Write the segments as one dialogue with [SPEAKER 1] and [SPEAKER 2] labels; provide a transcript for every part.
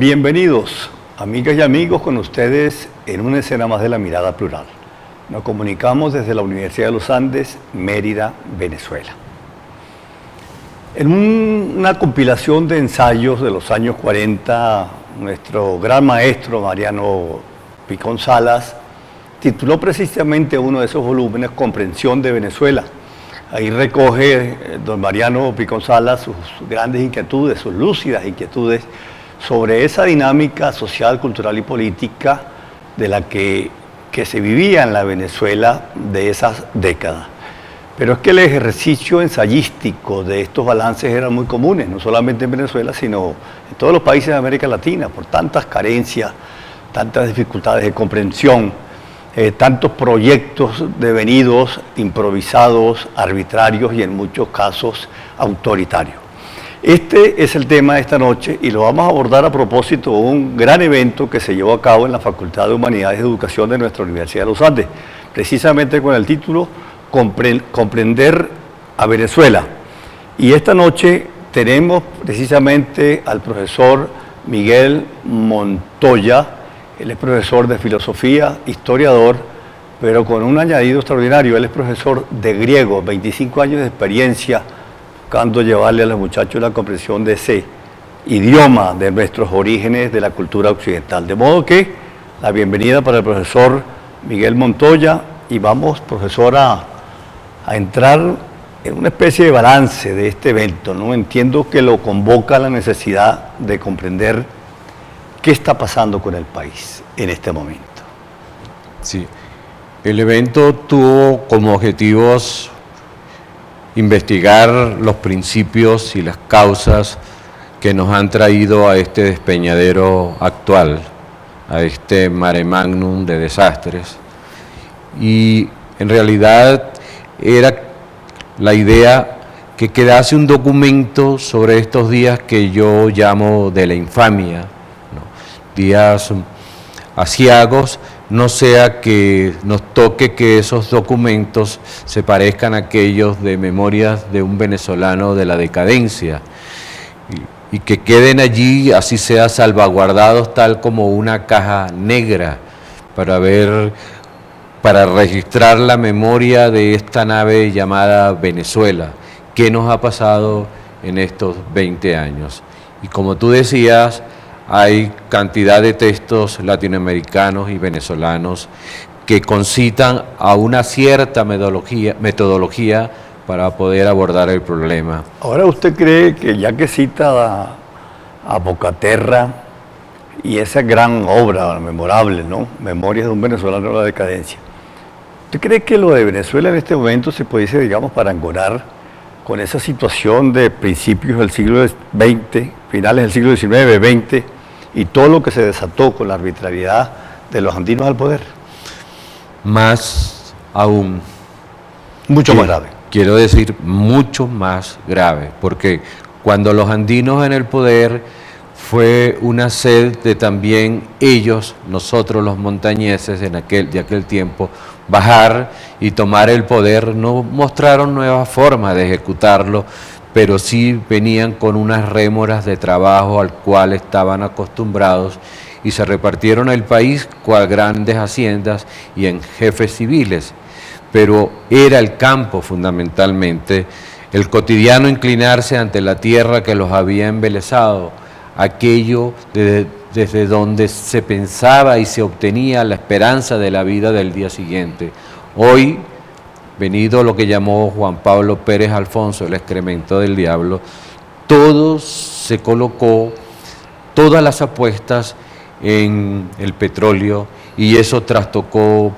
[SPEAKER 1] Bienvenidos, amigas y amigos, con ustedes en una escena más de La Mirada Plural. Nos comunicamos desde la Universidad de los Andes, Mérida, Venezuela. En una compilación de ensayos de los años 40, nuestro gran maestro Mariano Picón Salas tituló precisamente uno de esos volúmenes Comprensión de Venezuela. Ahí recoge don Mariano Picón Salas sus grandes inquietudes, sus lúcidas inquietudes sobre esa dinámica social, cultural y política de la que se vivía en la Venezuela de esas décadas. Pero es que el ejercicio ensayístico de estos balances eran muy comunes, no solamente en Venezuela, sino en todos los países de América Latina, por tantas carencias, tantas dificultades de comprensión, tantos proyectos devenidos, improvisados, arbitrarios y en muchos casos autoritarios. Este es el tema de esta noche y lo vamos a abordar a propósito de un gran evento que se llevó a cabo en la Facultad de Humanidades y Educación de nuestra Universidad de los Andes, precisamente con el título Comprender a Venezuela. Y esta noche tenemos precisamente al profesor Miguel Montoya. Él es profesor de filosofía, historiador, pero con un añadido extraordinario. Él es profesor de griego, 25 años de experiencia, buscando llevarle a los muchachos la comprensión de ese idioma de nuestros orígenes de la cultura occidental. De modo que la bienvenida para el profesor Miguel Montoya y vamos, profesor, a entrar en una especie de balance de este evento, ¿no? Entiendo que lo convoca la necesidad de comprender qué está pasando con el país en este momento.
[SPEAKER 2] Sí, el evento tuvo como objetivos investigar los principios y las causas que nos han traído a este despeñadero actual, a este mare magnum de desastres. Y en realidad era la idea que quedase un documento sobre estos días que yo llamo de la infamia, ¿no? Días aciagos, no sea que nos toque que esos documentos se parezcan a aquellos de memorias de un venezolano de la decadencia y que queden allí, así sea salvaguardados tal como una caja negra para registrar la memoria de esta nave llamada Venezuela. ¿Qué nos ha pasado en estos 20 años? Y como tú decías, hay cantidad de textos latinoamericanos y venezolanos que concitan a una cierta metodología para poder abordar el problema.
[SPEAKER 1] Ahora, ¿usted cree que ya que cita a Bocaterra y esa gran obra memorable, ¿no? Memorias de un venezolano de la decadencia, ¿usted cree que lo de Venezuela en este momento se pudiese, digamos, parangonar con esa situación de principios del siglo XX, finales del siglo XIX, XX, y todo lo que se desató con la arbitrariedad de los andinos al poder?
[SPEAKER 2] Más aún.
[SPEAKER 1] Mucho más grave.
[SPEAKER 2] Quiero decir, mucho más grave, porque cuando los andinos en el poder fue una sed de también ellos, nosotros los montañeses de aquel tiempo, bajar y tomar el poder. No mostraron nuevas formas de ejecutarlo, pero sí venían con unas rémoras de trabajo al cual estaban acostumbrados y se repartieron el país cual grandes haciendas y en jefes civiles. Pero era el campo fundamentalmente, el cotidiano inclinarse ante la tierra que los había embelesado, aquello desde donde se pensaba y se obtenía la esperanza de la vida del día siguiente. Hoy, venido lo que llamó Juan Pablo Pérez Alfonso, el excremento del diablo, todo se colocó, todas las apuestas en el petróleo, y eso trastocó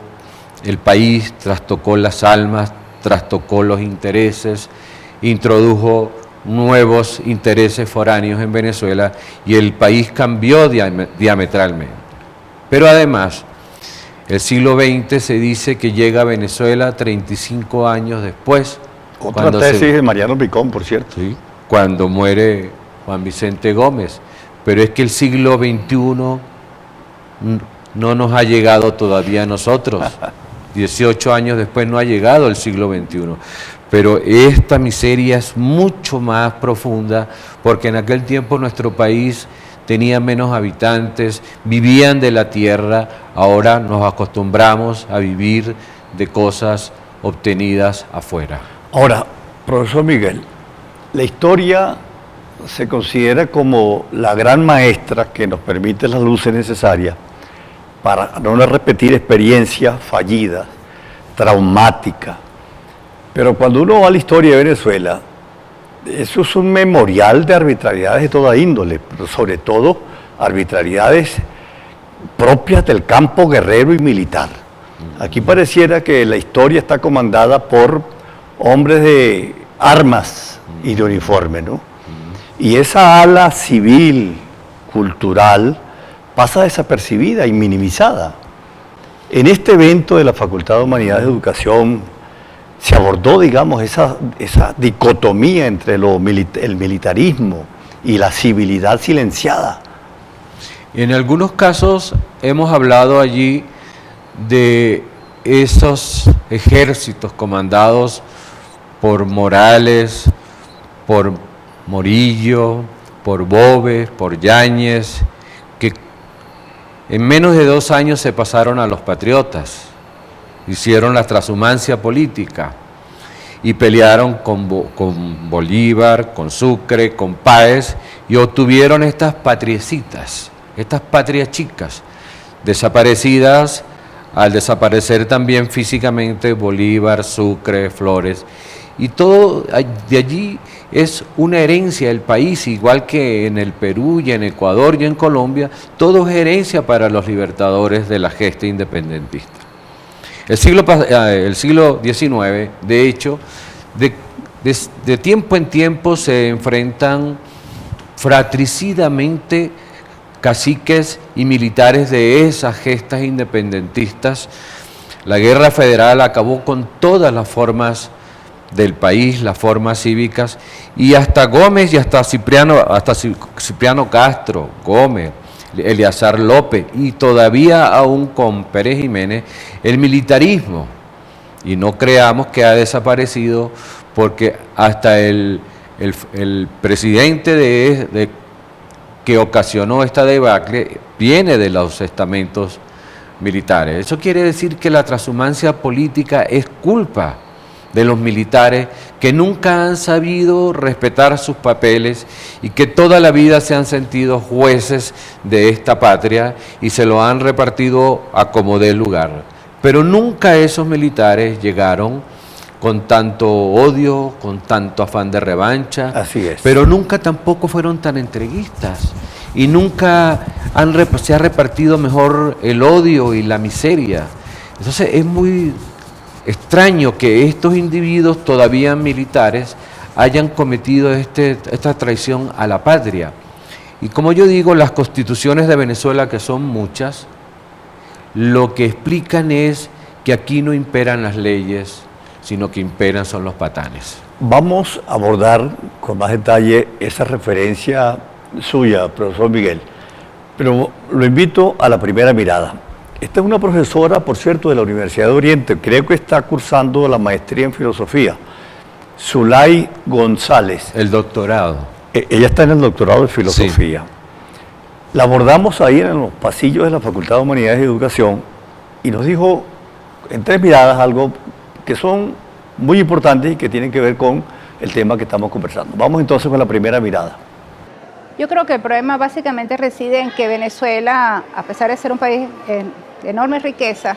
[SPEAKER 2] el país, trastocó las almas, trastocó los intereses, introdujo nuevos intereses foráneos en Venezuela y el país cambió diametralmente. Pero además, el siglo XX se dice que llega a Venezuela 35 años después.
[SPEAKER 1] Otra tesis de Mariano Picón, por cierto.
[SPEAKER 2] Sí, cuando muere Juan Vicente Gómez. Pero es que el siglo XXI no nos ha llegado todavía a nosotros. 18 años después no ha llegado el siglo XXI. Pero esta miseria es mucho más profunda porque en aquel tiempo nuestro país tenían menos habitantes, vivían de la tierra, ahora nos acostumbramos a vivir de cosas obtenidas afuera.
[SPEAKER 1] Ahora, profesor Miguel, la historia se considera como la gran maestra que nos permite las luces necesarias para no repetir experiencias fallidas, traumáticas. Pero cuando uno va a la historia de Venezuela, eso es un memorial de arbitrariedades de toda índole, pero sobre todo arbitrariedades propias del campo guerrero y militar. Aquí pareciera que la historia está comandada por hombres de armas y de uniforme, ¿no? Y esa ala civil, cultural, pasa desapercibida y minimizada. En este evento de la Facultad de Humanidades de Educación se abordó, digamos, esa dicotomía entre el militarismo y la civilidad silenciada.
[SPEAKER 2] En algunos casos hemos hablado allí de esos ejércitos comandados por Morales, por Morillo, por Boves, por Yáñez, que en menos de 2 años se pasaron a los patriotas, hicieron la transhumancia política y pelearon con Bolívar, con Sucre, con Páez y obtuvieron estas patriecitas, estas patrias chicas, desaparecidas al desaparecer también físicamente Bolívar, Sucre, Flores, y todo de allí es una herencia del país, igual que en el Perú y en Ecuador y en Colombia, todo es herencia para los libertadores de la gesta independentista. El siglo XIX, de hecho, de tiempo en tiempo se enfrentan fratricidamente caciques y militares de esas gestas independentistas. La guerra federal acabó con todas las formas del país, las formas cívicas, y hasta Gómez y hasta Cipriano Castro, Gómez, Eleazar López, y todavía aún con Pérez Jiménez, el militarismo, y no creamos que ha desaparecido, porque hasta el presidente que ocasionó esta debacle viene de los estamentos militares. Eso quiere decir que la transhumancia política es culpa de los militares que nunca han sabido respetar sus papeles y que toda la vida se han sentido jueces de esta patria y se lo han repartido a como dé lugar. Pero nunca esos militares llegaron con tanto odio, con tanto afán de revancha.
[SPEAKER 1] Así es.
[SPEAKER 2] Pero nunca tampoco fueron tan entreguistas y nunca se ha repartido mejor el odio y la miseria. Entonces es muy extraño que estos individuos todavía militares hayan cometido esta traición a la patria. Y como yo digo, las constituciones de Venezuela, que son muchas, lo que explican es que aquí no imperan las leyes, sino que imperan son los patanes.
[SPEAKER 1] Vamos a abordar con más detalle esa referencia suya, profesor Miguel, pero lo invito a la primera mirada. Esta es una profesora, por cierto, de la Universidad de Oriente, creo que está cursando la maestría en filosofía, Zulay González.
[SPEAKER 2] El doctorado.
[SPEAKER 1] Ella está en el doctorado de filosofía. Sí. La abordamos ahí en los pasillos de la Facultad de Humanidades y Educación y nos dijo en 3 miradas algo que son muy importantes y que tienen que ver con el tema que estamos conversando. Vamos entonces con la primera mirada.
[SPEAKER 3] Yo creo que el problema básicamente reside en que Venezuela, a pesar de ser un país de enorme riqueza,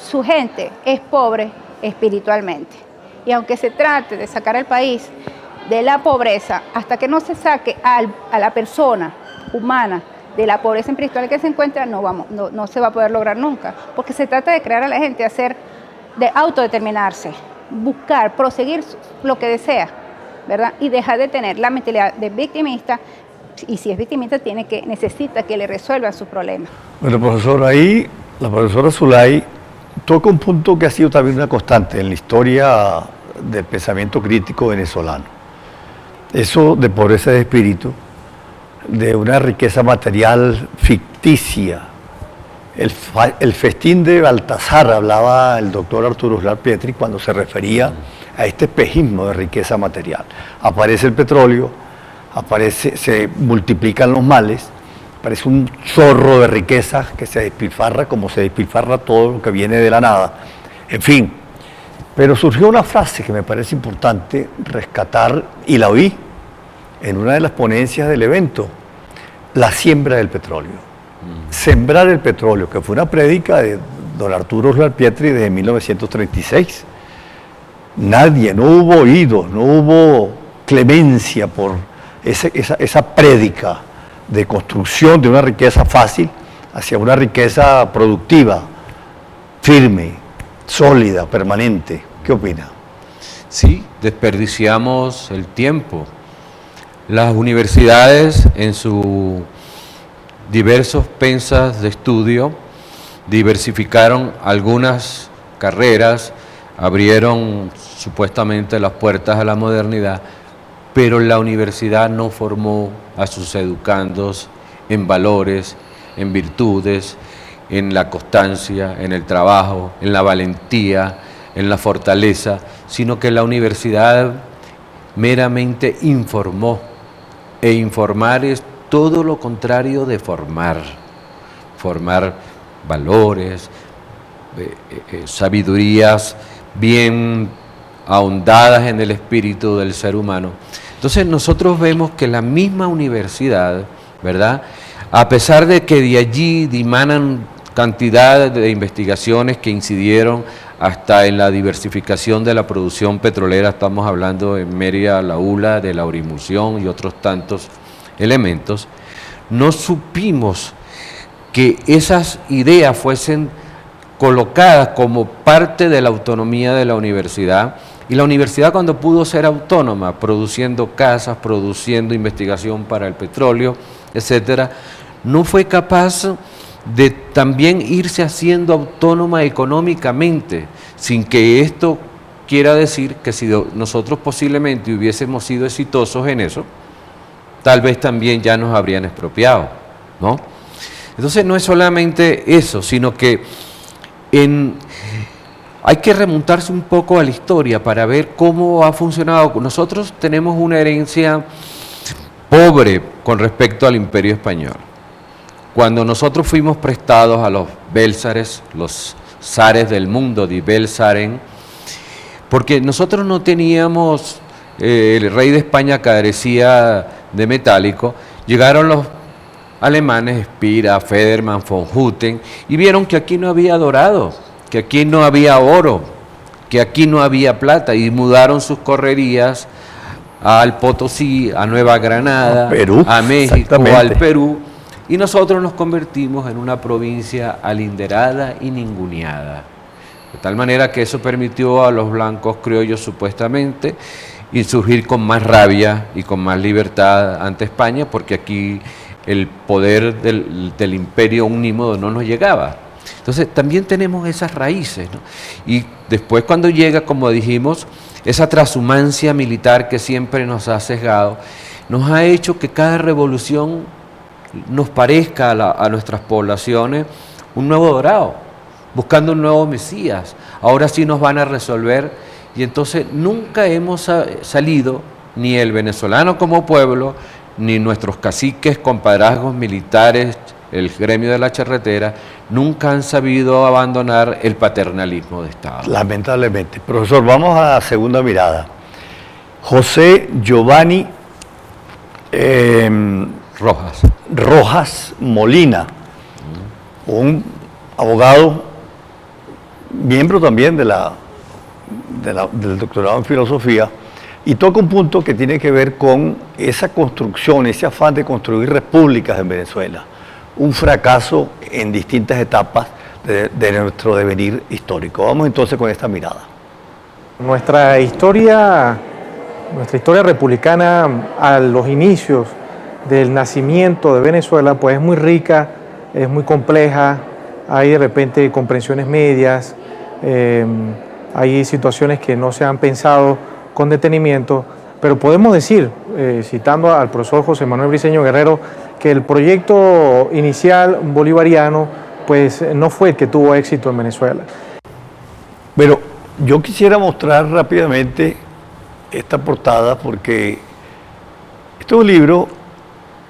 [SPEAKER 3] su gente es pobre espiritualmente. Y aunque se trate de sacar al país de la pobreza, hasta que no se saque a la persona humana de la pobreza espiritual que se encuentra, no se va a poder lograr nunca. Porque se trata de crear a la gente de autodeterminarse, buscar, proseguir lo que desea, ¿verdad? Y dejar de tener la mentalidad de victimista, y si es victimista necesita que le resuelvan sus problemas. Bueno, profesor, ahí la profesora Zulay toca un punto que ha sido también una constante en la historia del pensamiento crítico venezolano. Eso de pobreza de espíritu, de una riqueza material ficticia. El festín de Baltasar, hablaba el doctor Arturo Uslar Pietri cuando se refería a este espejismo de riqueza material. Aparece el petróleo, se multiplican los males
[SPEAKER 1] parece un chorro de riqueza que se despilfarra como se despilfarra todo lo que viene de la nada. En fin, pero surgió una frase que me parece importante rescatar, y la oí en una de las ponencias del evento: la siembra del petróleo. Sembrar el petróleo, que fue una prédica de don Arturo Pietri de 1936. Nadie, no hubo oído, no hubo clemencia por esa prédica de construcción de una riqueza fácil hacia una riqueza productiva, firme, sólida, permanente. ¿Qué opina?
[SPEAKER 2] Sí, desperdiciamos el tiempo. Las universidades, en sus diversos pensas de estudio, diversificaron algunas carreras, abrieron supuestamente las puertas a la modernidad, pero la universidad no formó a sus educandos en valores, en virtudes, en la constancia, en el trabajo, en la valentía, en la fortaleza, sino que la universidad meramente informó, e informar es todo lo contrario de formar. Formar valores, sabidurías bien ahondadas en el espíritu del ser humano. Entonces nosotros vemos que la misma universidad, ¿verdad?, a pesar de que de allí dimanan cantidad de investigaciones que incidieron hasta en la diversificación de la producción petrolera, estamos hablando en Mérida, la ULA, de la Aurimulsión y otros tantos elementos, no supimos que esas ideas fuesen colocadas como parte de la autonomía de la universidad. Y la universidad, cuando pudo ser autónoma, produciendo casas, produciendo investigación para el petróleo, etcétera, no fue capaz de también irse haciendo autónoma económicamente, sin que esto quiera decir que si nosotros posiblemente hubiésemos sido exitosos en eso, tal vez también ya nos habrían expropiado, ¿no? Entonces no es solamente eso, sino que hay que remontarse un poco a la historia para ver cómo ha funcionado. Nosotros tenemos una herencia pobre con respecto al Imperio Español. Cuando nosotros fuimos prestados a los bélsares, los zares del mundo, die Belsaren, porque nosotros no teníamos, el rey de España carecía de metálico, llegaron los alemanes, Spira, Federmann, von Hutten, y vieron que aquí no había dorado, que aquí no había oro, que aquí no había plata, y mudaron sus correrías al Potosí, a Nueva Granada,
[SPEAKER 1] Perú,
[SPEAKER 2] a México, al Perú, y nosotros nos convertimos en una provincia alinderada y ninguneada. De tal manera que eso permitió a los blancos criollos supuestamente insurgir con más rabia y con más libertad ante España, porque aquí el poder del imperio unímodo no nos llegaba. Entonces también tenemos esas raíces, ¿no? Y después, cuando llega, como dijimos, esa transhumancia militar que siempre nos ha sesgado, nos ha hecho que cada revolución nos parezca a nuestras poblaciones un nuevo dorado, buscando un nuevo Mesías. Ahora sí nos van a resolver, y entonces nunca hemos salido, ni el venezolano como pueblo, ni nuestros caciques, compadrazgos militares, el gremio de la charretera, nunca han sabido abandonar el paternalismo de Estado.
[SPEAKER 1] Lamentablemente. Profesor, vamos a la segunda mirada. José Giovanni Rojas Molina, un abogado, miembro también del doctorado en filosofía, y toca un punto que tiene que ver con esa construcción, ese afán de construir repúblicas en Venezuela, un fracaso en distintas etapas de nuestro devenir histórico. Vamos entonces con esta mirada.
[SPEAKER 4] Nuestra historia republicana a los inicios del nacimiento de Venezuela pues es muy rica, es muy compleja, hay de repente comprensiones medias, hay situaciones que no se han pensado con detenimiento, pero podemos decir, citando al profesor José Manuel Briceño Guerrero, que el proyecto inicial bolivariano pues no fue el que tuvo éxito en Venezuela.
[SPEAKER 1] Pero yo quisiera mostrar rápidamente esta portada, porque este es un libro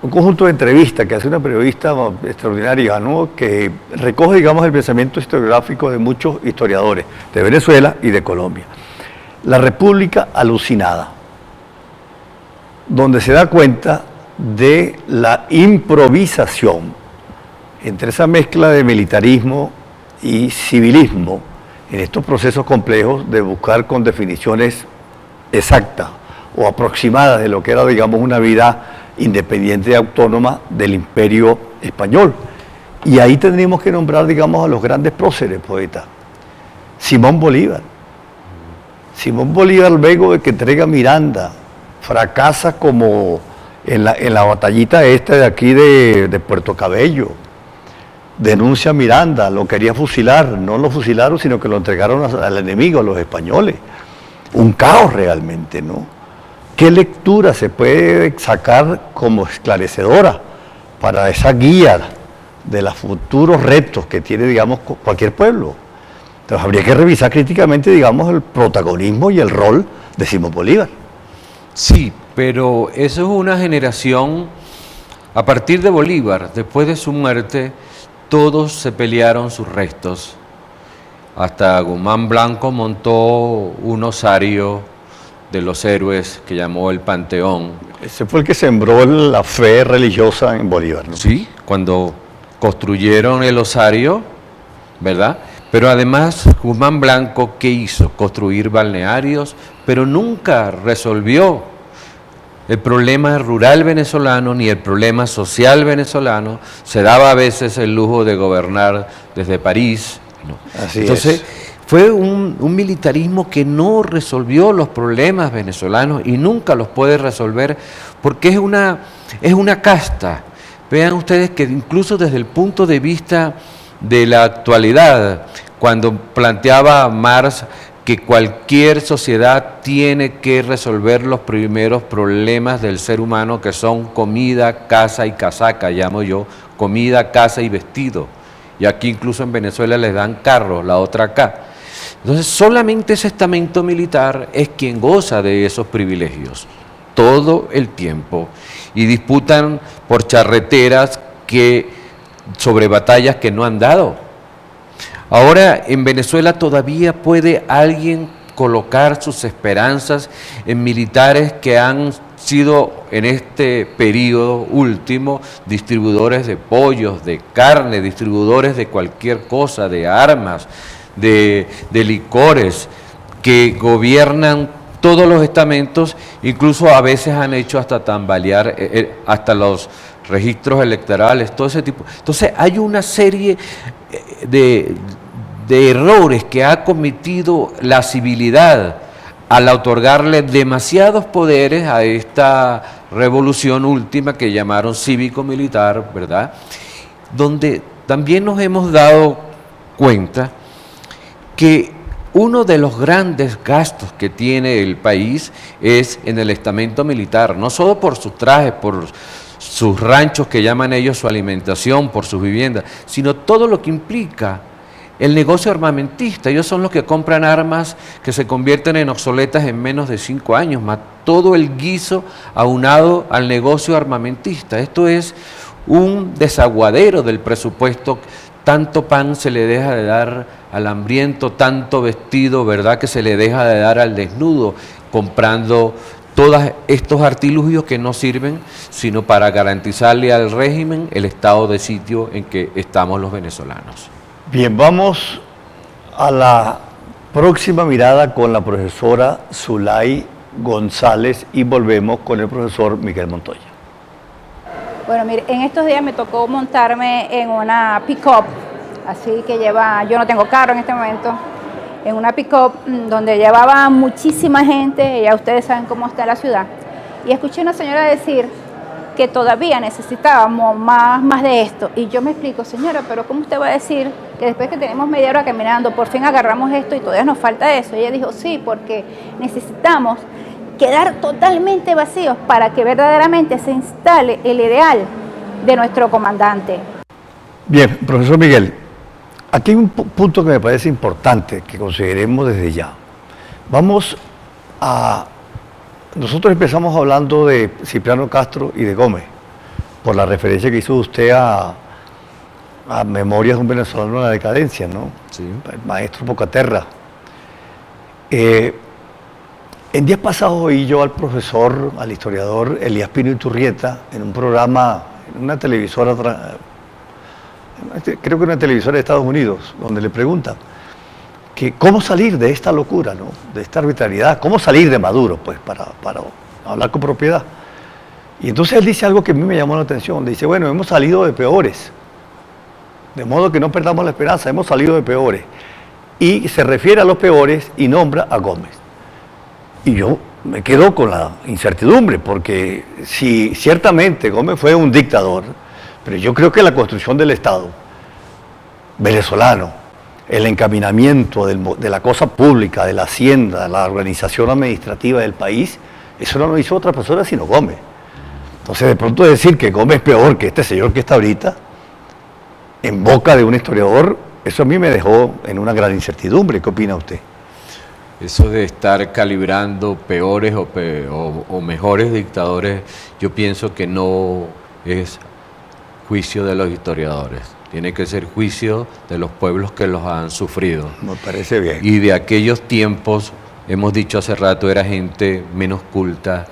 [SPEAKER 1] un conjunto de entrevistas que hace una periodista extraordinaria, ¿no? Que recoge, digamos, el pensamiento historiográfico de muchos historiadores de Venezuela y de Colombia. La República alucinada, donde se da cuenta de la improvisación entre esa mezcla de militarismo y civilismo en estos procesos complejos de buscar con definiciones exactas o aproximadas de lo que era, digamos, una vida independiente y autónoma del Imperio Español. Y ahí tendríamos que nombrar, digamos, a los grandes próceres, poetas. Simón Bolívar. Simón Bolívar, luego de que entrega Miranda, fracasa como en la batallita esta de aquí de Puerto Cabello. Denuncia a Miranda, lo quería fusilar, no lo fusilaron, sino que lo entregaron al enemigo, a los españoles. Un caos realmente, ¿no? ¿Qué lectura se puede sacar como esclarecedora para esa guía de los futuros retos que tiene, digamos, cualquier pueblo? Entonces habría que revisar críticamente, digamos, el protagonismo y el rol de Simón Bolívar.
[SPEAKER 2] Sí, pero eso es una generación, a partir de Bolívar, después de su muerte, todos se pelearon sus restos. Hasta Guzmán Blanco montó un osario de los héroes que llamó el Panteón.
[SPEAKER 1] Ese fue el que sembró la fe religiosa en Bolívar, ¿no?
[SPEAKER 2] Sí, cuando construyeron el osario, ¿verdad? Pero además Guzmán Blanco, ¿qué hizo? Construir balnearios, pero nunca resolvió el problema rural venezolano ni el problema social venezolano. Se daba a veces el lujo de gobernar desde París, ¿no? Entonces, fue un militarismo que no resolvió los problemas venezolanos y nunca los puede resolver porque es una casta. Vean ustedes que incluso desde el punto de vista de la actualidad, cuando planteaba Marx que cualquier sociedad tiene que resolver los primeros problemas del ser humano, que son comida, casa y casaca, llamo yo, comida, casa y vestido. Y aquí incluso en Venezuela les dan carros, la otra acá. Entonces solamente ese estamento militar es quien goza de esos privilegios todo el tiempo y disputan por charreteras sobre batallas que no han dado. Ahora en Venezuela todavía puede alguien colocar sus esperanzas en militares que han sido en este periodo último distribuidores de pollos, de carne, distribuidores de cualquier cosa, de armas, de licores, que gobiernan todos los estamentos, incluso a veces han hecho hasta tambalear hasta los registros electorales, todo ese tipo. Entonces hay una serie de errores que ha cometido la civilidad al otorgarle demasiados poderes a esta revolución última que llamaron cívico-militar, ¿verdad? Donde también nos hemos dado cuenta que uno de los grandes gastos que tiene el país es en el estamento militar, no solo por sus trajes, por sus ranchos que llaman ellos su alimentación, por sus viviendas, sino todo lo que implica el negocio armamentista. Ellos son los que compran armas que se convierten en obsoletas en menos de 5 años, más todo el guiso aunado al negocio armamentista. Esto es un desaguadero del presupuesto. Tanto pan se le deja de dar al hambriento, tanto vestido, ¿verdad?, que se le deja de dar al desnudo, comprando todos estos artilugios que no sirven sino para garantizarle al régimen el estado de sitio en que estamos los venezolanos.
[SPEAKER 1] Bien, vamos a la próxima mirada con la profesora Zulay González y volvemos con el profesor Miguel Montoya.
[SPEAKER 3] Bueno, mire, en estos días me tocó montarme en una pick-up, así que yo no tengo carro en este momento, en una pick-up donde llevaba muchísima gente, ya ustedes saben cómo está la ciudad, y escuché a una señora decir que todavía necesitábamos más de esto, y yo me explico, señora, pero ¿cómo usted va a decir que después que tenemos media hora caminando, por fin agarramos esto y todavía nos falta eso? Ella dijo, sí, porque necesitamos quedar totalmente vacíos para que verdaderamente se instale el ideal de nuestro comandante.
[SPEAKER 1] Bien, profesor Miguel, aquí hay un punto que me parece importante que consideremos desde ya. Nosotros empezamos hablando de Cipriano Castro y de Gómez, por la referencia que hizo usted a Memorias de un venezolano en la decadencia, ¿no?
[SPEAKER 2] Sí.
[SPEAKER 1] El maestro Bocaterra. En días pasados oí yo al profesor, al historiador Elías Pino Iturrieta, en un programa, en una televisora, creo que una televisora de Estados Unidos, donde le preguntan que cómo salir de esta locura, ¿no? De esta arbitrariedad, cómo salir de Maduro, pues, para hablar con propiedad. Y entonces él dice algo que a mí me llamó la atención. Dice, bueno, hemos salido de peores, de modo que no perdamos la esperanza, hemos salido de peores. Y se refiere a los peores y nombra a Gómez. Y yo me quedo con la incertidumbre, porque si ciertamente Gómez fue un dictador, pero yo creo que la construcción del Estado venezolano, el encaminamiento de la cosa pública, de la hacienda, la organización administrativa del país, eso no lo hizo otra persona sino Gómez. Entonces, de pronto decir que Gómez es peor que este señor que está ahorita, en boca de un historiador, eso a mí me dejó en una gran incertidumbre. ¿Qué opina usted?
[SPEAKER 2] Eso de estar calibrando peores o mejores dictadores, yo pienso que no es juicio de los historiadores. Tiene que ser juicio de los pueblos que los han sufrido.
[SPEAKER 1] Me parece bien.
[SPEAKER 2] Y de aquellos tiempos, hemos dicho hace rato, era gente menos culta,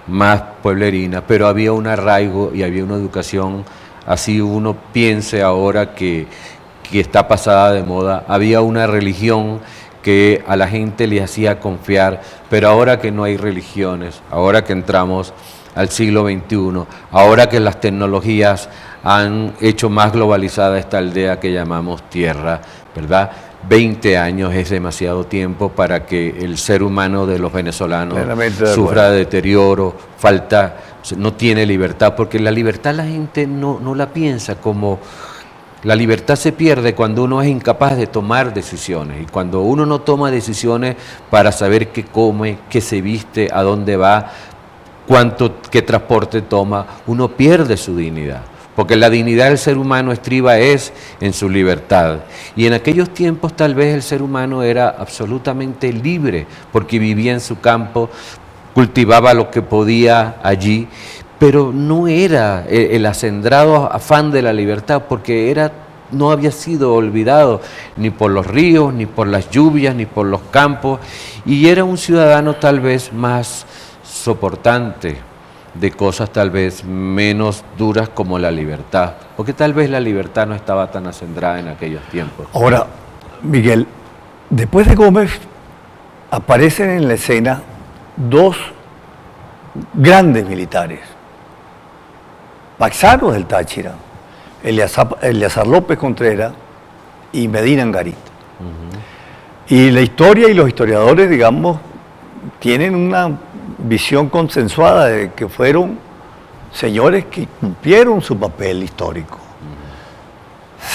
[SPEAKER 2] más pueblerina, pero había un arraigo y había una educación, así uno piense ahora que está pasada de moda, había una religión que a la gente le hacía confiar, pero ahora que no hay religiones, ahora que entramos al siglo XXI, ahora que las tecnologías han hecho más globalizada esta aldea que llamamos tierra, ¿verdad? 20 años es demasiado tiempo para que el ser humano de los venezolanos sufra deterioro, falta, no tiene libertad, porque la libertad la gente no la piensa como... La libertad se pierde cuando uno es incapaz de tomar decisiones, y cuando uno no toma decisiones para saber qué come, qué se viste, a dónde va, qué transporte toma, uno pierde su dignidad. Porque la dignidad del ser humano estriba en su libertad. Y en aquellos tiempos tal vez el ser humano era absolutamente libre, porque vivía en su campo, cultivaba lo que podía allí, pero no era el acendrado afán de la libertad, porque no había sido olvidado ni por los ríos, ni por las lluvias, ni por los campos, y era un ciudadano tal vez más soportante de cosas tal vez menos duras como la libertad, porque tal vez la libertad no estaba tan acendrada en aquellos tiempos.
[SPEAKER 1] Ahora, Miguel, después de Gómez aparecen en la escena dos grandes militares, paisanos del Táchira, Eleazar López Contreras y Medina Angarita. Y la historia y los historiadores, digamos, tienen una visión consensuada de que fueron señores que cumplieron su papel histórico.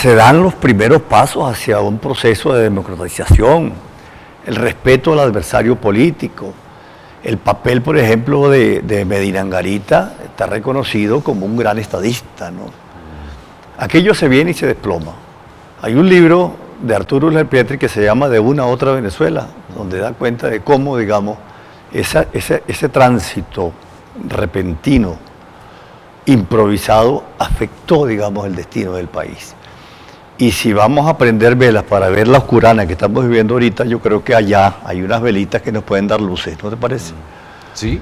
[SPEAKER 1] Se dan los primeros pasos hacia un proceso de democratización, el respeto al adversario político. El papel, por ejemplo, de Medina Angarita está reconocido como un gran estadista, ¿no? Aquello se viene y se desploma. Hay un libro de Arturo Lerpietri que se llama De una a otra Venezuela, donde da cuenta de cómo, digamos, ese tránsito repentino, improvisado, afectó, digamos, el destino del país. Y si vamos a prender velas para ver la oscurana que estamos viviendo ahorita, yo creo que allá hay unas velitas que nos pueden dar luces, ¿no te parece?
[SPEAKER 2] Sí.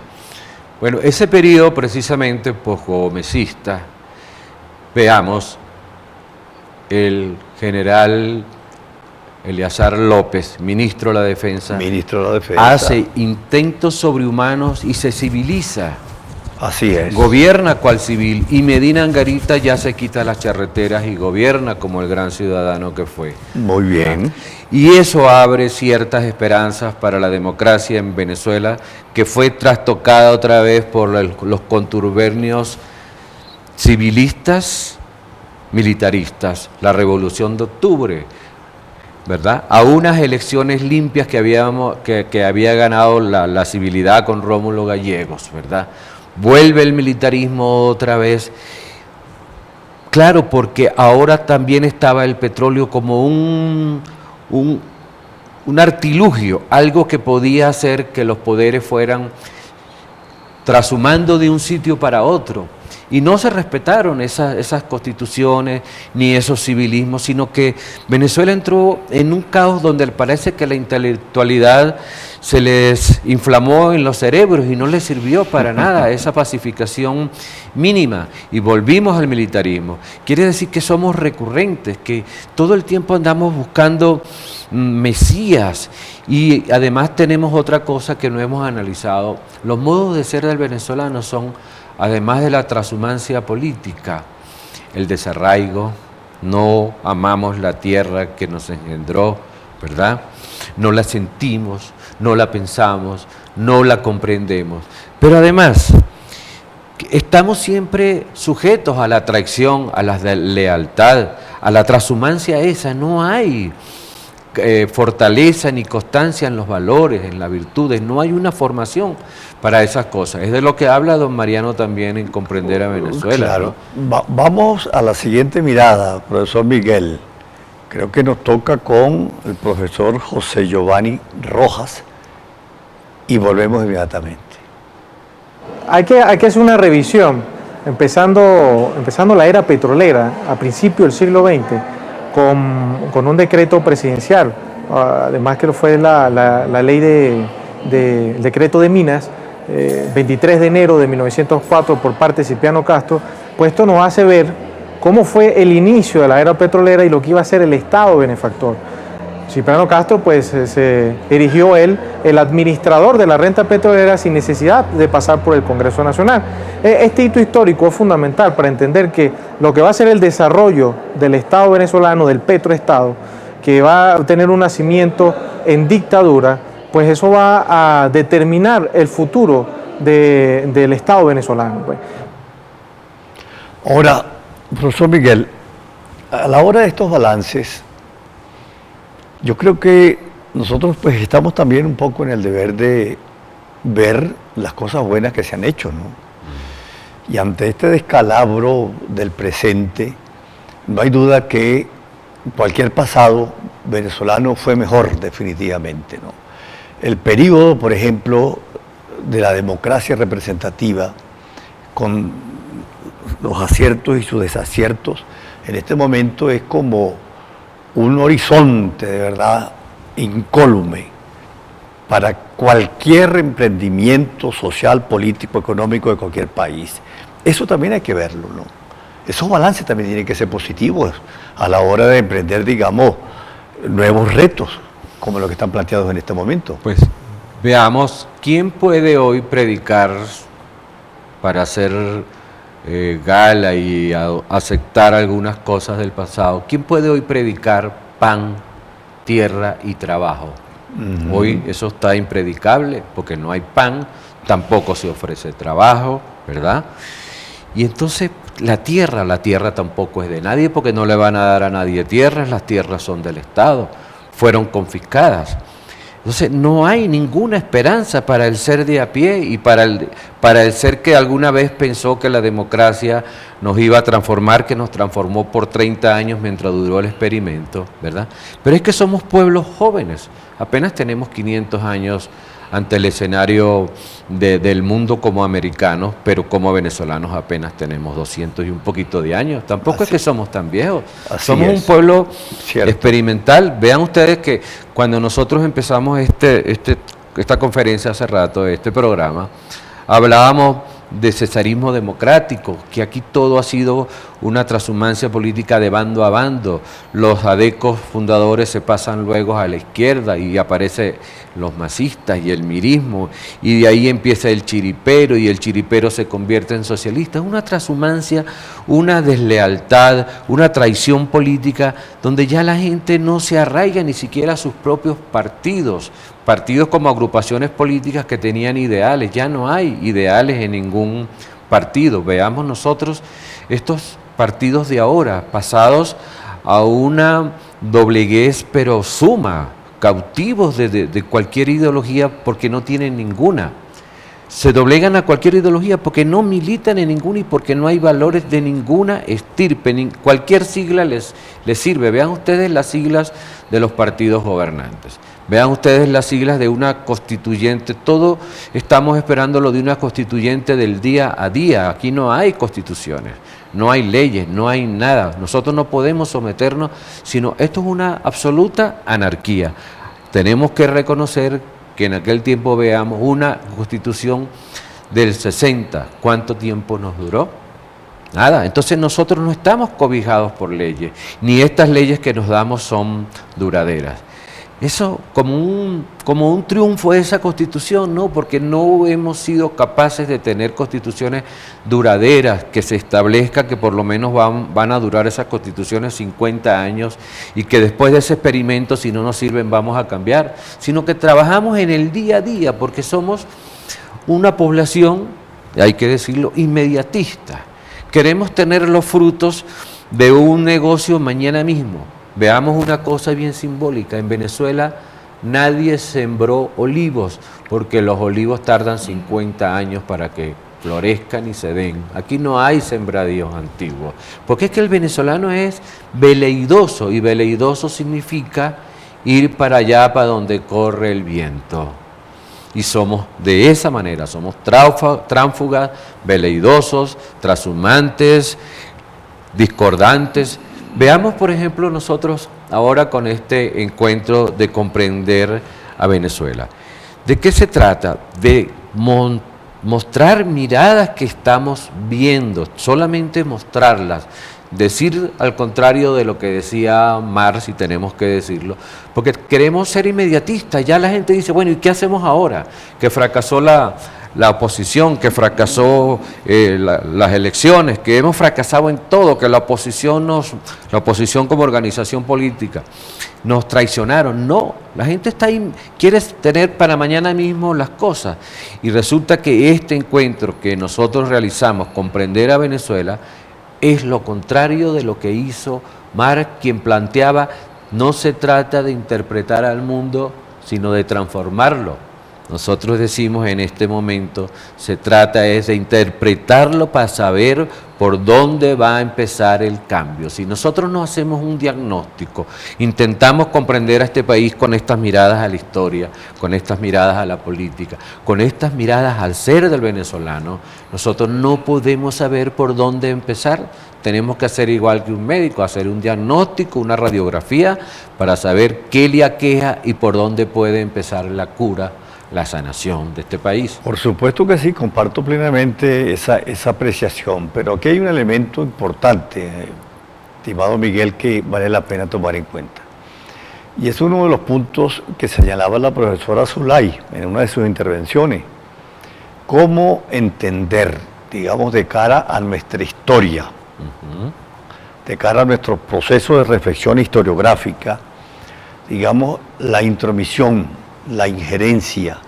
[SPEAKER 2] Bueno, ese periodo precisamente posgomecista, veamos, el general Eleazar López, ministro de la Defensa, hace intentos sobrehumanos y se civiliza.
[SPEAKER 1] Así es.
[SPEAKER 2] Gobierna cual civil, y Medina Angarita ya se quita las charreteras y gobierna como el gran ciudadano que fue.
[SPEAKER 1] Muy bien.
[SPEAKER 2] Y eso abre ciertas esperanzas para la democracia en Venezuela, que fue trastocada otra vez por los conturbernios civilistas, militaristas, la Revolución de Octubre, ¿verdad? A unas elecciones limpias que había ganado la civilidad con Rómulo Gallegos, ¿verdad? Vuelve el militarismo otra vez, claro, porque ahora también estaba el petróleo como un artilugio, algo que podía hacer que los poderes fueran trashumando de un sitio para otro. Y no se respetaron esas constituciones ni esos civilismos, sino que Venezuela entró en un caos donde parece que la intelectualidad se les inflamó en los cerebros y no les sirvió para nada esa pacificación mínima, y volvimos al militarismo. Quiere decir que somos recurrentes, que todo el tiempo andamos buscando mesías, y además tenemos otra cosa que no hemos analizado. Los modos de ser del venezolano son, además de la transhumancia política, el desarraigo, no amamos la tierra que nos engendró, ¿verdad? No la sentimos, no la pensamos, no la comprendemos. Pero además, estamos siempre sujetos a la traición, a la lealtad, a la transhumancia esa. No hay fortaleza ni constancia en los valores, en las virtudes, no hay una formación para esas cosas. Es de lo que habla don Mariano también en Comprender a Venezuela.
[SPEAKER 1] Claro.
[SPEAKER 2] ¿No?
[SPEAKER 1] Vamos a la siguiente mirada, profesor Miguel. Creo que nos toca con el profesor José Giovanni Rojas y volvemos inmediatamente.
[SPEAKER 4] Hay que hacer una revisión, empezando la era petrolera a principios del siglo XX, con un decreto presidencial, además que fue la ley el decreto de minas, 23 de enero de 1904 por parte de Cipriano Castro. Pues esto nos hace ver cómo fue el inicio de la era petrolera y lo que iba a ser el Estado benefactor. Cipriano Castro pues se erigió él el administrador de la renta petrolera sin necesidad de pasar por el Congreso Nacional. Este hito histórico es fundamental para entender que lo que va a ser el desarrollo del Estado venezolano, del petroestado, que va a tener un nacimiento en dictadura, pues eso va a determinar el futuro del Estado venezolano. Pues.
[SPEAKER 1] Ahora, profesor Miguel, a la hora de estos balances, yo creo que nosotros pues estamos también un poco en el deber de ver las cosas buenas que se han hecho, ¿no? Y ante este descalabro del presente, no hay duda que cualquier pasado venezolano fue mejor definitivamente, ¿no? El periodo, por ejemplo, de la democracia representativa, con los aciertos y sus desaciertos, en este momento es como un horizonte de verdad incólume para cualquier emprendimiento social, político, económico de cualquier país. Eso también hay que verlo, ¿no? Esos balances también tienen que ser positivos a la hora de emprender, digamos, nuevos retos, como los que están planteados en este momento.
[SPEAKER 2] Pues veamos, ¿quién puede hoy predicar para hacer gala y aceptar algunas cosas del pasado? ¿Quién puede hoy predicar pan, tierra y trabajo? Hoy eso está impredicable porque no hay pan, tampoco se ofrece trabajo, ¿verdad? Y entonces la tierra tampoco es de nadie porque no le van a dar a nadie tierras, las tierras son del Estado, fueron confiscadas. Entonces no hay ninguna esperanza para el ser de a pie y para el ser que alguna vez pensó que la democracia nos iba a transformar, que nos transformó por 30 años mientras duró el experimento, ¿verdad? Pero es que somos pueblos jóvenes, apenas tenemos 500 años ante el escenario del mundo como americanos, pero como venezolanos apenas tenemos 200 y un poquito de años. Tampoco es que somos tan viejos. Somos un pueblo experimental. Vean ustedes que cuando nosotros empezamos esta conferencia hace rato, este programa, hablábamos de cesarismo democrático, que aquí todo ha sido una transhumancia política de bando a bando. Los adecos fundadores se pasan luego a la izquierda y aparecen los masistas y el mirismo, y de ahí empieza el chiripero, y el chiripero se convierte en socialista. Es una transhumancia, una deslealtad, una traición política, donde ya la gente no se arraiga ni siquiera a sus propios partidos como agrupaciones políticas que tenían ideales. Ya no hay ideales en ningún partido. Veamos nosotros estos partidos de ahora, pasados a una dobleguez pero suma, cautivos de cualquier ideología porque no tienen ninguna. Se doblegan a cualquier ideología porque no militan en ninguna y porque no hay valores de ninguna estirpe, cualquier sigla les sirve. Vean ustedes las siglas de los partidos gobernantes. Vean ustedes las siglas de una constituyente, todo estamos esperando lo de una constituyente del día a día. Aquí no hay constituciones, no hay leyes, no hay nada. Nosotros no podemos someternos, sino esto es una absoluta anarquía. Tenemos que reconocer que en aquel tiempo veamos una constitución del 60. ¿Cuánto tiempo nos duró? Nada. Entonces nosotros no estamos cobijados por leyes, ni estas leyes que nos damos son duraderas. Eso como un triunfo de esa constitución, ¿no? Porque no hemos sido capaces de tener constituciones duraderas, que se establezca que por lo menos van a durar esas constituciones 50 años y que después de ese experimento, si no nos sirven, vamos a cambiar, sino que trabajamos en el día a día, porque somos una población, hay que decirlo, inmediatista. Queremos tener los frutos de un negocio mañana mismo. Veamos una cosa bien simbólica. En Venezuela nadie sembró olivos, porque los olivos tardan 50 años para que florezcan y se den. Aquí no hay sembradíos antiguos, porque es que el venezolano es veleidoso, y veleidoso significa ir para allá, para donde corre el viento. Y somos de esa manera, somos tránsfugas, veleidosos, trashumantes, discordantes. Veamos, por ejemplo, nosotros ahora con este encuentro de comprender a Venezuela. ¿De qué se trata? De mostrar miradas que estamos viendo, solamente mostrarlas. Decir al contrario de lo que decía Marx, y tenemos que decirlo, porque queremos ser inmediatistas. Ya la gente dice, bueno, ¿y qué hacemos ahora? Que fracasó la oposición, que fracasó las elecciones, que hemos fracasado en todo, que la oposición como organización política nos traicionaron. No, la gente está ahí, quiere tener para mañana mismo las cosas, y resulta que este encuentro que nosotros realizamos, comprender a Venezuela, es lo contrario de lo que hizo Marx, quien planteaba: no se trata de interpretar al mundo, sino de transformarlo. Nosotros decimos en este momento, se trata es de interpretarlo para saber por dónde va a empezar el cambio. Si nosotros no hacemos un diagnóstico, intentamos comprender a este país con estas miradas a la historia, con estas miradas a la política, con estas miradas al ser del venezolano, nosotros no podemos saber por dónde empezar. Tenemos que hacer igual que un médico, hacer un diagnóstico, una radiografía, para saber qué le aqueja y por dónde puede empezar la cura, la sanación de este país.
[SPEAKER 1] Por supuesto que sí, comparto plenamente esa apreciación, pero aquí hay un elemento importante, estimado Miguel, que vale la pena tomar en cuenta. Y es uno de los puntos que señalaba la profesora Zulay en una de sus intervenciones. Cómo entender, digamos, de cara a nuestra historia, de cara a nuestro proceso de reflexión historiográfica, digamos, la intromisión, la injerencia,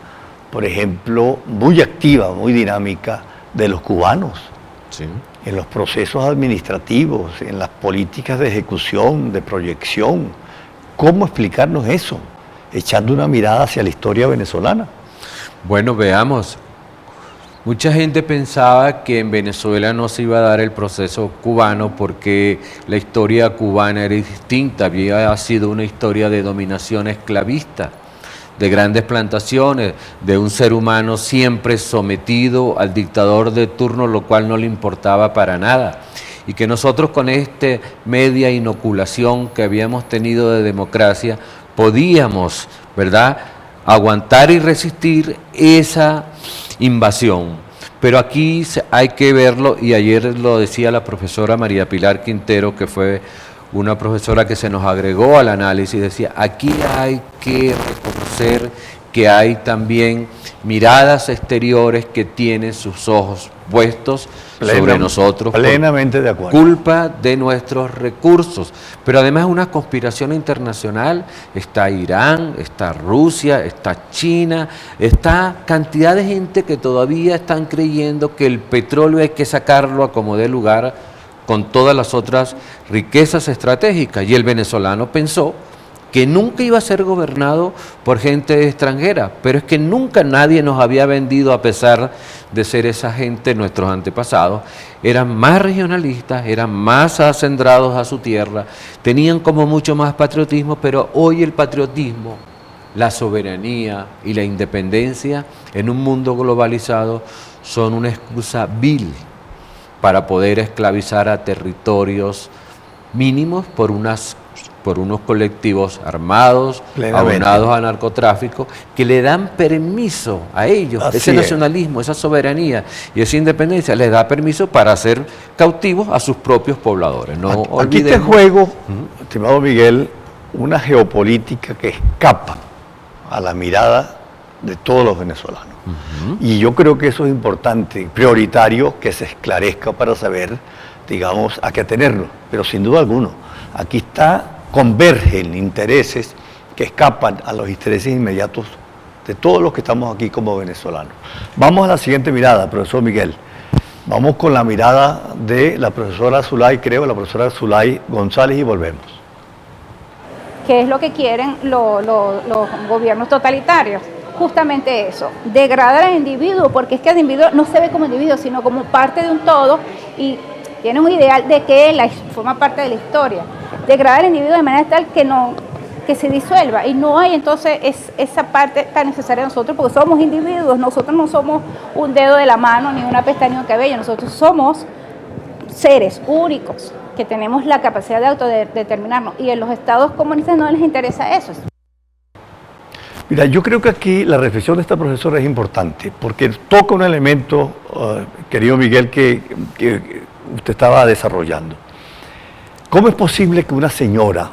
[SPEAKER 1] por ejemplo, muy activa, muy dinámica de los cubanos,
[SPEAKER 2] Sí.
[SPEAKER 1] en los procesos administrativos, en las políticas de ejecución, de proyección. ¿Cómo explicarnos eso? Echando una mirada hacia la historia venezolana.
[SPEAKER 2] Bueno, veamos. Mucha gente pensaba que en Venezuela no se iba a dar el proceso cubano porque la historia cubana era distinta, había sido una historia de dominación esclavista, de grandes plantaciones, de un ser humano siempre sometido al dictador de turno, lo cual no le importaba para nada. Y que nosotros con esta media inoculación que habíamos tenido de democracia, podíamos, ¿verdad?, aguantar y resistir esa invasión. Pero aquí hay que verlo, y ayer lo decía la profesora María Pilar Quintero, que fue una profesora que se nos agregó al análisis, decía, aquí hay que reconocer que hay también miradas exteriores que tienen sus ojos puestos sobre nosotros.
[SPEAKER 1] Plenamente de acuerdo.
[SPEAKER 2] Culpa de nuestros recursos. Pero además es una conspiración internacional. Está Irán, está Rusia, está China, está cantidad de gente que todavía están creyendo que el petróleo hay que sacarlo a como dé lugar con todas las otras riquezas estratégicas. Y el venezolano pensó que nunca iba a ser gobernado por gente extranjera, pero es que nunca nadie nos había vendido, a pesar de ser esa gente, nuestros antepasados, eran más regionalistas, eran más acendrados a su tierra, tenían como mucho más patriotismo, pero hoy el patriotismo la soberanía y la independencia en un mundo globalizado son una excusa vil para poder esclavizar a territorios mínimos por unos colectivos armados, abonados al narcotráfico, que le dan permiso a ellos, ese nacionalismo, esa soberanía y esa independencia les da permiso para hacer cautivos a sus propios pobladores. No
[SPEAKER 1] aquí está en juego, estimado Miguel, una geopolítica que escapa a la mirada de todos los venezolanos. Y yo creo que eso es importante, prioritario, que se esclarezca para saber, digamos, a qué atenernos. Pero sin duda alguna, aquí convergen intereses que escapan a los intereses inmediatos de todos los que estamos aquí como venezolanos. Vamos a la siguiente mirada, profesor Miguel. Vamos con la mirada de la profesora Zulay, la profesora Zulay González, y volvemos.
[SPEAKER 3] ¿Qué es lo que quieren los gobiernos totalitarios? Justamente eso, degradar al individuo, porque es que el individuo no se ve como individuo, sino como parte de un todo, y tiene un ideal de que él forma parte de la historia. Degradar al individuo de manera tal que se disuelva, y no hay entonces esa parte tan necesaria de nosotros, porque somos individuos, nosotros no somos un dedo de la mano, ni una pestaña ni un cabello, nosotros somos seres únicos, que tenemos la capacidad de autodeterminarnos, y en los estados comunistas no les interesa eso.
[SPEAKER 1] Mira, yo creo que aquí la reflexión de esta profesora es importante, porque toca un elemento, querido Miguel, que usted estaba desarrollando. ¿Cómo es posible que una señora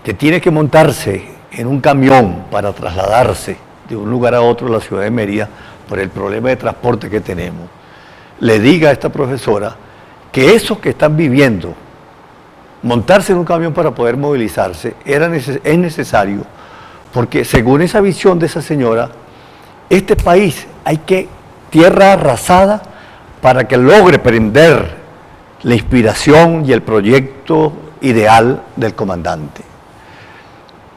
[SPEAKER 1] que tiene que montarse en un camión para trasladarse de un lugar a otro de la ciudad de Mérida por el problema de transporte que tenemos, le diga a esta profesora que eso que están viviendo, montarse en un camión para poder movilizarse, es necesario? Porque según esa visión de esa señora, este país hay que tierra arrasada para que logre prender la inspiración y el proyecto ideal del comandante.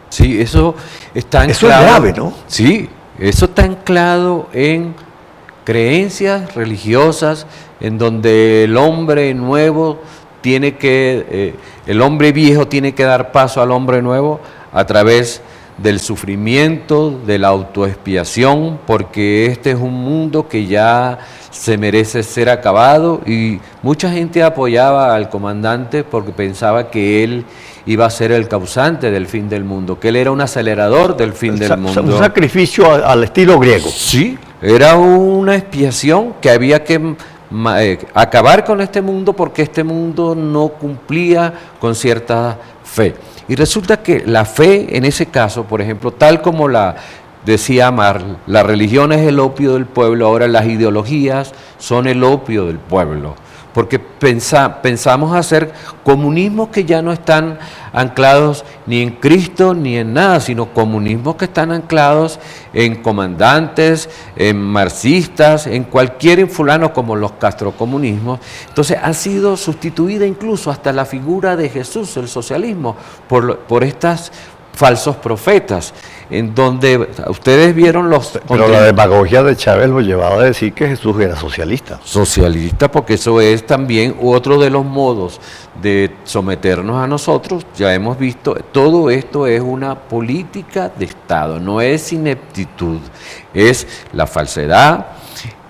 [SPEAKER 2] Sí, eso está anclado.
[SPEAKER 1] Eso es grave, ¿no?
[SPEAKER 2] Sí, eso está anclado en creencias religiosas en donde el hombre nuevo el hombre viejo tiene que dar paso al hombre nuevo a través del sufrimiento, de la autoexpiación, porque este es un mundo que ya se merece ser acabado, y mucha gente apoyaba al comandante porque pensaba que él iba a ser el causante del fin del mundo, que él era un acelerador del fin del mundo.
[SPEAKER 1] Un sacrificio al estilo griego.
[SPEAKER 2] Sí, era una expiación que había que acabar con este mundo porque este mundo no cumplía con cierta fe. Y resulta que la fe, en ese caso, por ejemplo, tal como decía Marl, la religión es el opio del pueblo, ahora las ideologías son el opio del pueblo, porque pensamos hacer comunismos que ya no están anclados ni en Cristo ni en nada, sino comunismos que están anclados en comandantes, en marxistas, en cualquier fulano como los castrocomunismos. Entonces ha sido sustituida incluso hasta la figura de Jesús, el socialismo, por estos falsos profetas, en donde ustedes vieron los...
[SPEAKER 1] Pero la demagogia de Chávez lo llevaba a decir que Jesús era socialista.
[SPEAKER 2] Socialista, porque eso es también otro de los modos de someternos a nosotros. Ya hemos visto, todo esto es una política de Estado, no es ineptitud, es la falsedad,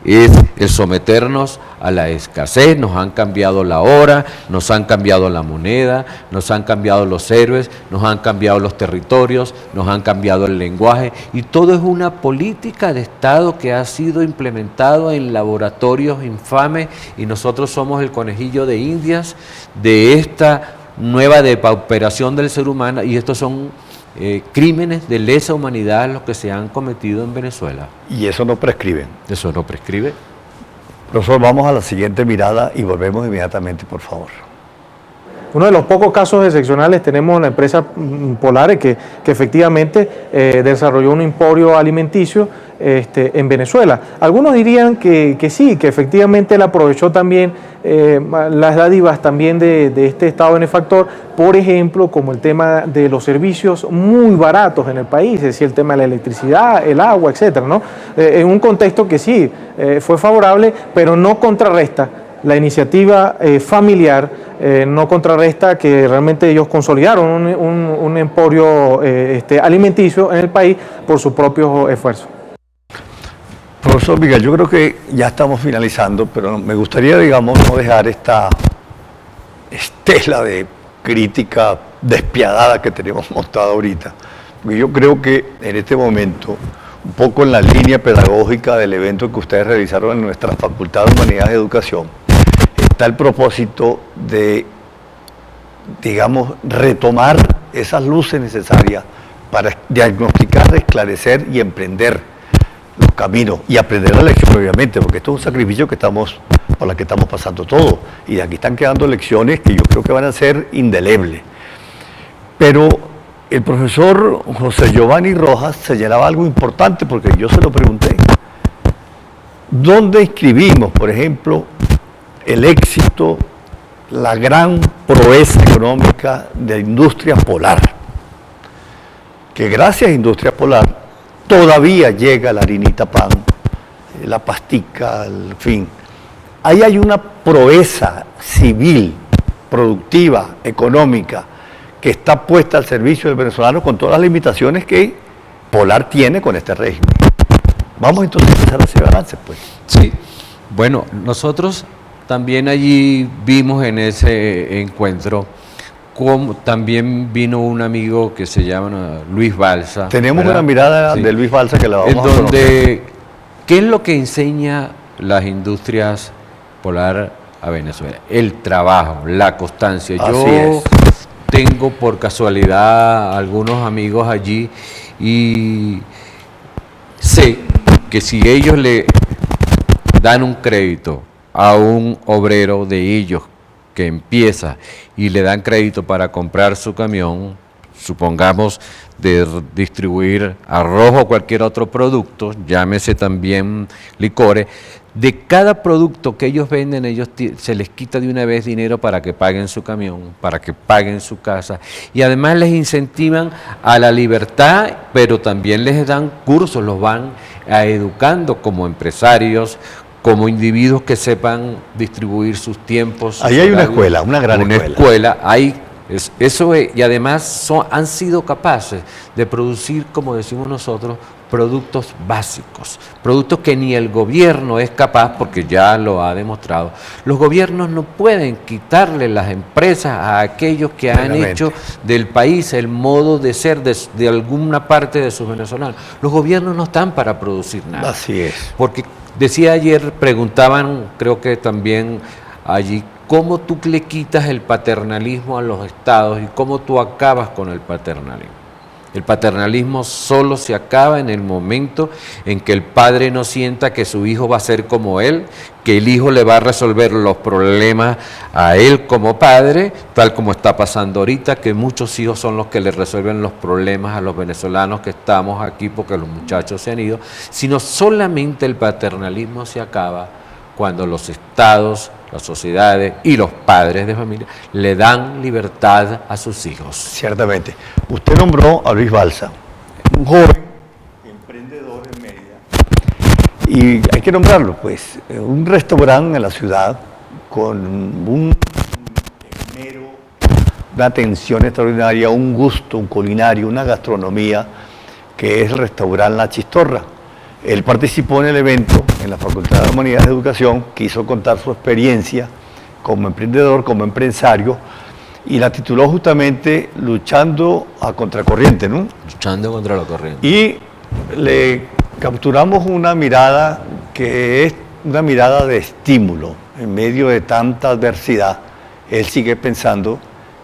[SPEAKER 2] es el someternos a la escasez. Nos han cambiado la hora, nos han cambiado la moneda, nos han cambiado los héroes, nos han cambiado los territorios, nos han cambiado el lenguaje, y todo es una política de Estado que ha sido implementado en laboratorios infames, y nosotros somos el conejillo de Indias de esta nueva depauperación del ser humano, y estos son crímenes de lesa humanidad los que se han cometido en Venezuela.
[SPEAKER 1] Y eso no prescribe.
[SPEAKER 2] Eso no prescribe.
[SPEAKER 1] Profesor, vamos a la siguiente mirada y volvemos inmediatamente, por favor.
[SPEAKER 4] Uno de los pocos casos excepcionales tenemos la empresa Polares, que efectivamente desarrolló un emporio alimenticio en Venezuela. Algunos dirían que sí, que efectivamente él aprovechó también las dádivas también de este Estado benefactor, por ejemplo, como el tema de los servicios muy baratos en el país, es decir, el tema de la electricidad, el agua, etcétera, ¿no? En un contexto que sí fue favorable, pero no contrarresta la iniciativa familiar no contrarresta que realmente ellos consolidaron un emporio alimenticio en el país por sus propios esfuerzos.
[SPEAKER 1] Profesor Miguel, yo creo que ya estamos finalizando, pero me gustaría, digamos, no dejar esta estela de crítica despiadada que tenemos montada ahorita, porque yo creo que en este momento, un poco en la línea pedagógica del evento que ustedes realizaron en nuestra Facultad de Humanidades de Educación, está el propósito de, digamos, retomar esas luces necesarias para diagnosticar, esclarecer y emprender los caminos y aprender la lección, obviamente, porque esto es un sacrificio por la que estamos pasando todos, y de aquí están quedando lecciones que yo creo que van a ser indelebles. Pero el profesor José Giovanni Rojas señalaba algo importante, porque yo se lo pregunté. ¿Dónde inscribimos, por ejemplo, el éxito, la gran proeza económica de Industria Polar? Que gracias a Industria Polar todavía llega la harinita pan, la pastica, en fin. Ahí hay una proeza civil, productiva, económica, que está puesta al servicio del venezolano con todas las limitaciones que Polar tiene con este régimen. Vamos entonces a empezar a hacer avances, pues.
[SPEAKER 2] Sí, bueno, nosotros también allí vimos en ese encuentro como también vino un amigo que se llama Luis Balsa.
[SPEAKER 1] Tenemos
[SPEAKER 2] ¿verdad?
[SPEAKER 1] una mirada
[SPEAKER 2] Sí.
[SPEAKER 1] de Luis Balsa que la vamos a
[SPEAKER 2] donde, ¿qué es lo que enseña las industrias Polar a Venezuela? El trabajo, la constancia.
[SPEAKER 1] Así
[SPEAKER 2] Yo
[SPEAKER 1] es.
[SPEAKER 2] tengo por casualidad algunos amigos allí y sé que si ellos le dan un crédito a un obrero de ellos que empieza y le dan crédito para comprar su camión, supongamos de distribuir arroz o cualquier otro producto, llámese también licores, de cada producto que ellos venden, ellos se les quita de una vez dinero para que paguen su camión, para que paguen su casa, y además les incentivan a la libertad, pero también les dan cursos, los van educando como empresarios, como individuos que sepan distribuir sus tiempos.
[SPEAKER 1] Ahí hay una escuela, una gran escuela.
[SPEAKER 2] Una escuela, hay eso es, y además han sido capaces de producir, como decimos nosotros, productos básicos, productos que ni el gobierno es capaz, porque ya lo ha demostrado. Los gobiernos no pueden quitarle las empresas a aquellos que han hecho del país el modo de ser de alguna parte de sus venezolanos. Los gobiernos no están para producir nada.
[SPEAKER 1] Así es.
[SPEAKER 2] Porque decía ayer, preguntaban, creo que también allí, ¿cómo tú le quitas el paternalismo a los estados y cómo tú acabas con el paternalismo? El paternalismo solo se acaba en el momento en que el padre no sienta que su hijo va a ser como él, que el hijo le va a resolver los problemas a él como padre, tal como está pasando ahorita, que muchos hijos son los que le resuelven los problemas a los venezolanos que estamos aquí porque los muchachos se han ido, sino solamente el paternalismo se acaba cuando los estados, las sociedades y los padres de familia le dan libertad a sus hijos.
[SPEAKER 1] Ciertamente. Usted nombró a Luis Balsa, un joven emprendedor en Mérida. Y hay que nombrarlo, pues, un restaurante en la ciudad con un esmero, una atención extraordinaria, un gusto, un culinario, una gastronomía, que es el restaurante La Chistorra. Él participó en el evento en la Facultad de Humanidades de Educación, quiso contar su experiencia como emprendedor, como empresario, y la tituló justamente Luchando a Contracorriente, ¿no?
[SPEAKER 2] Luchando contra la corriente.
[SPEAKER 1] Y le capturamos una mirada que es una mirada de estímulo. En medio de tanta adversidad, él sigue pensando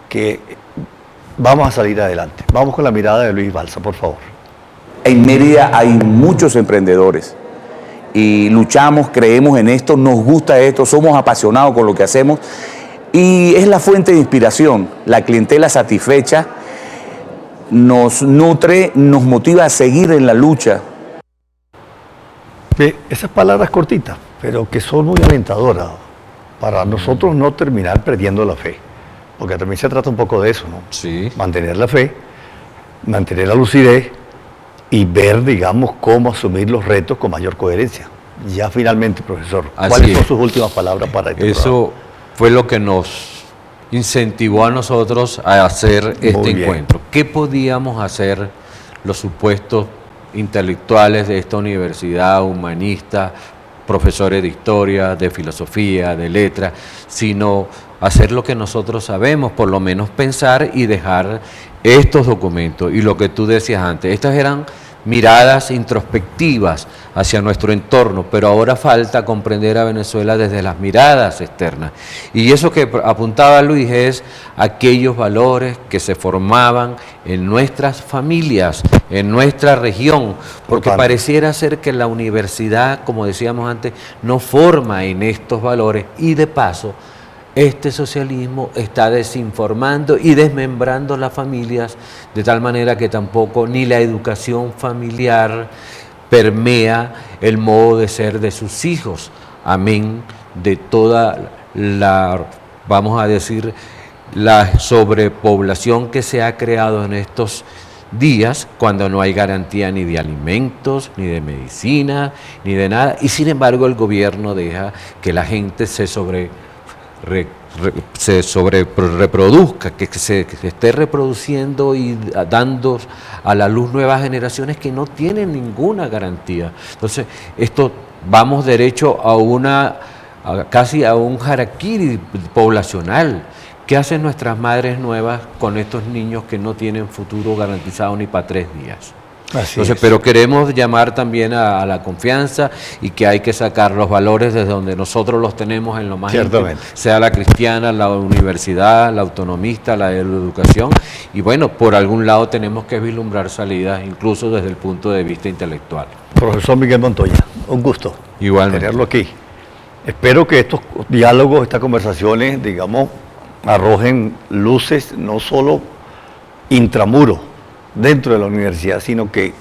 [SPEAKER 1] que vamos a salir adelante. Vamos con la mirada de Luis Balsa, por favor.
[SPEAKER 5] En Mérida hay muchos emprendedores y luchamos, creemos en esto, nos gusta esto, somos apasionados con lo que hacemos y es la fuente de inspiración. La clientela satisfecha nos nutre, nos motiva a seguir en la lucha.
[SPEAKER 1] Esas palabras cortitas, pero que son muy alentadoras para nosotros no terminar perdiendo la fe, porque también se trata un poco de eso, ¿no?
[SPEAKER 2] Sí.
[SPEAKER 1] Mantener la fe, mantener la lucidez y ver, digamos, cómo asumir los retos con mayor coherencia. Ya finalmente, profesor,
[SPEAKER 2] Así
[SPEAKER 1] ¿cuáles son
[SPEAKER 2] es.
[SPEAKER 1] sus últimas palabras para este programa?
[SPEAKER 2] Eso fue lo que nos incentivó a nosotros a hacer este
[SPEAKER 1] Muy bien.
[SPEAKER 2] encuentro. ¿Qué podíamos hacer los supuestos intelectuales de esta universidad, humanistas, profesores de historia, de filosofía, de letras, sino hacer lo que nosotros sabemos, por lo menos pensar y dejar estos documentos? Y lo que tú decías antes, estas eran miradas introspectivas hacia nuestro entorno, pero ahora falta comprender a Venezuela desde las miradas externas. Y eso que apuntaba Luis es aquellos valores que se formaban en nuestras familias, en nuestra región, porque
[SPEAKER 1] Total.
[SPEAKER 2] pareciera ser que la universidad, como decíamos antes, no forma en estos valores y de paso este socialismo está desinformando y desmembrando las familias de tal manera que tampoco ni la educación familiar permea el modo de ser de sus hijos, amén de toda la, vamos a decir, la sobrepoblación que se ha creado en estos días cuando no hay garantía ni de alimentos, ni de medicina, ni de nada, y sin embargo el gobierno deja que la gente se reproduzca, que se esté reproduciendo y dando a la luz nuevas generaciones que no tienen ninguna garantía. Entonces, esto vamos derecho casi a un harakiri poblacional. ¿Qué hacen nuestras madres nuevas con estos niños que no tienen futuro garantizado ni para 3 días?
[SPEAKER 1] Así
[SPEAKER 2] Entonces,
[SPEAKER 1] es.
[SPEAKER 2] pero queremos llamar también a la confianza y que hay que sacar los valores desde donde nosotros los tenemos en lo más íntimo,
[SPEAKER 1] Ciertamente.
[SPEAKER 2] sea la cristiana, la universidad, la autonomista, la de la educación, y bueno, por algún lado tenemos que vislumbrar salidas, incluso desde el punto de vista intelectual.
[SPEAKER 1] Profesor Miguel Montoya, un gusto
[SPEAKER 2] Igualmente.
[SPEAKER 1] tenerlo aquí. Espero que estos diálogos, estas conversaciones, digamos, arrojen luces no solo intramuro dentro de la universidad, sino que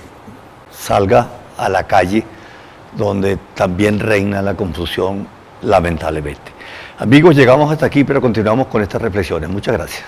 [SPEAKER 1] salga a la calle donde también reina la confusión, lamentablemente. Amigos, llegamos hasta aquí, pero continuamos con estas reflexiones. Muchas gracias.